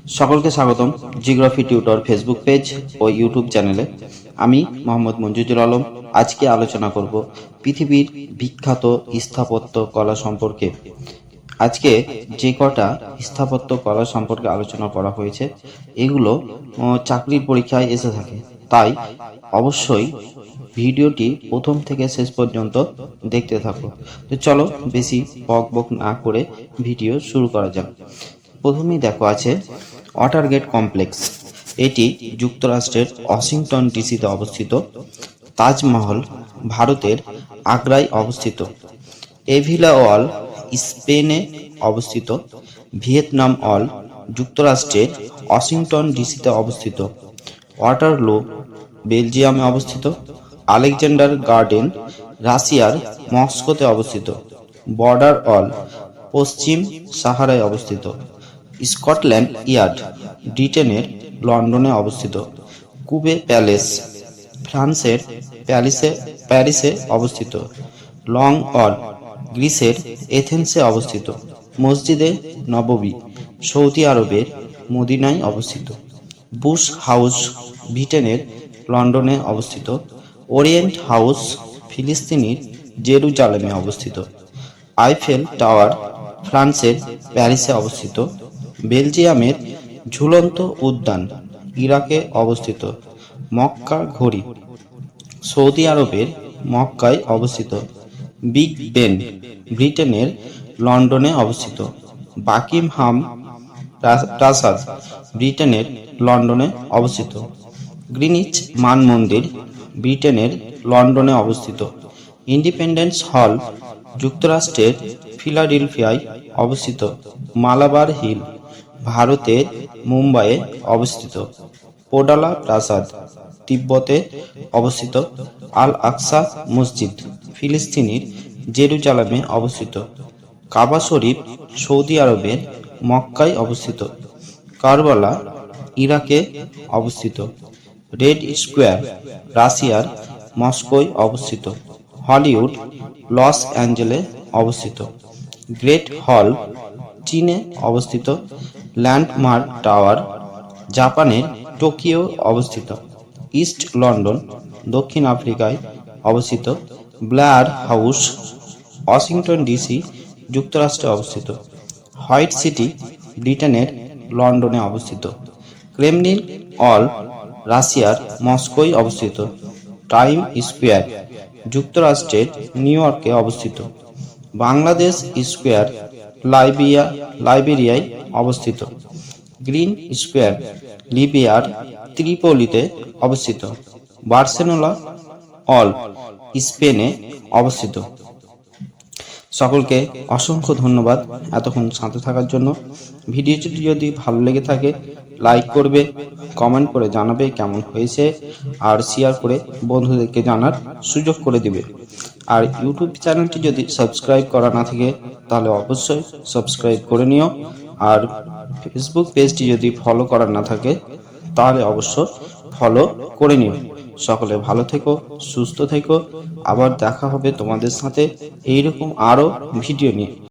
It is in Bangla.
সকলকে স্বাগতম জিওগ্রাফি টিউটর ফেসবুক পেজ ও ইউটিউব চ্যানেলে। আমি মোহাম্মদ মঞ্জুরুল আলম। আজকে আলোচনা করব পৃথিবীর বিখ্যাত স্থাপত্য কলা সম্পর্কে। আজকে যে কটা স্থাপত্য কলা সম্পর্কে আলোচনা করা হয়েছে এগুলো চাকরির পরীক্ষায় এসে থাকে, তাই অবশ্যই ভিডিওটি প্রথম থেকে শেষ পর্যন্ত দেখতে থাকো। তো চলো বেশি বক বক না করে ভিডিও শুরু করা যাক। প্রথমেই দেখো আছে ওয়াটারগেট কমপ্লেক্স। এটি যুক্তরাষ্ট্রের ওয়াশিংটন ডিসিতে অবস্থিত। তাজমহল ভারতের আগ্রায় অবস্থিত। এভিলা ওয়াল স্পেনে অবস্থিত। ভিয়েতনাম ওয়াল যুক্তরাষ্ট্রের ওয়াশিংটন ডিসিতে অবস্থিত। ওয়াটারলু বেলজিয়ামে অবস্থিত। আলেকজান্ডার গার্ডেন রাশিয়ার মস্কোতে অবস্থিত। বর্ডার ওয়াল পশ্চিম সাহারায় অবস্থিত। স্কটল্যান্ড ইয়ার্ড ব্রিটেনের লন্ডনে অবস্থিত। কুবে প্যালেস ফ্রান্সের প্যারিসে অবস্থিত। লং ওয়াল গ্রিসের এথেন্সে অবস্থিত। মসজিদে নববী সৌদি আরবের মদিনায় অবস্থিত। বুশ হাউস ব্রিটেনের লন্ডনে অবস্থিত। ওরিয়েন্ট হাউস ফিলিস্তিনির জেরুজালেমে অবস্থিত। আইফেল টাওয়ার ফ্রান্সের প্যারিসে অবস্থিত। বেলজিয়ামের ঝুলন্ত উদ্যান ইরাকে অবস্থিত। মক্কা ঘড়ি সৌদি আরবের মক্কায় অবস্থিত। বিগ বেন ব্রিটেনের লন্ডনে অবস্থিত। বাকিংহাম প্রাসাদ ব্রিটেনের লন্ডনে অবস্থিত। গ্রিনিচ মান মন্দির ব্রিটেনের লন্ডনে অবস্থিত। ইন্ডিপেন্ডেন্স হল যুক্তরাষ্ট্রের ফিলাডেলফিয়ায় অবস্থিত। মালাবার হিল ভারতের মুম্বাইয়ে অবস্থিত। পোডালা প্রাসাদ তিব্বতে অবস্থিত। আল আকসা মসজিদ ফিলিস্তিনির জেরুজালেমে অবস্থিত। কাবা শরীফ সৌদি আরবের মক্কায় অবস্থিত। কারবালা ইরাকে অবস্থিত। রেড স্কোয়ার রাশিয়ার মস্কোয় অবস্থিত। হলিউড লস অ্যাঞ্জেলে অবস্থিত। গ্রেট হল চীনে অবস্থিত। ল্যান্ডমার্ক টাওয়ার জাপানের টোকিও অবস্থিত। ইস্ট লন্ডন দক্ষিণ আফ্রিকায় অবস্থিত। ব্লেয়ার হাউস ওয়াশিংটন ডিসি যুক্তরাষ্ট্রে অবস্থিত। হোয়াইট সিটি ব্রিটেনের লন্ডনে অবস্থিত। ক্রেমলিন ওয়াল রাশিয়ার মস্কোয় অবস্থিত। টাইম স্কোয়ার যুক্তরাষ্ট্রের নিউ ইয়র্কে অবস্থিত। বাংলাদেশ স্কোয়ার লাইবেরিয়ায় অবস্থিত। গ্রিন স্কোয়ার লিবিয়ার ত্রিপোলিতে অবস্থিত। বার্সেলোনা ওয়াল স্পেনে অবস্থিত। সকলকে অসংখ্য ধন্যবাদ এতক্ষণ সাথে থাকার জন্য। ভিডিওটি যদি ভালো লেগে থাকে লাইক করবে, কমেন্ট করে জানাবে কেমন হয়েছে, আর শেয়ার করে বন্ধুদেরকে জানার সুযোগ করে দিবে। আর ইউটিউব চ্যানেলটি যদি সাবস্ক্রাইব করা না থাকে তাহলে অবশ্যই সাবস্ক্রাইব করে নিও। আর ফেসবুক পেজটি যদি ফলো করা না থাকে তাহলে অবশ্য ফলো করে নিও। সকলে ভালো থেকো, সুস্থ থেকো। আবার দেখা হবে তোমাদের সাথে এইরকম আরো ভিডিও নিয়ে।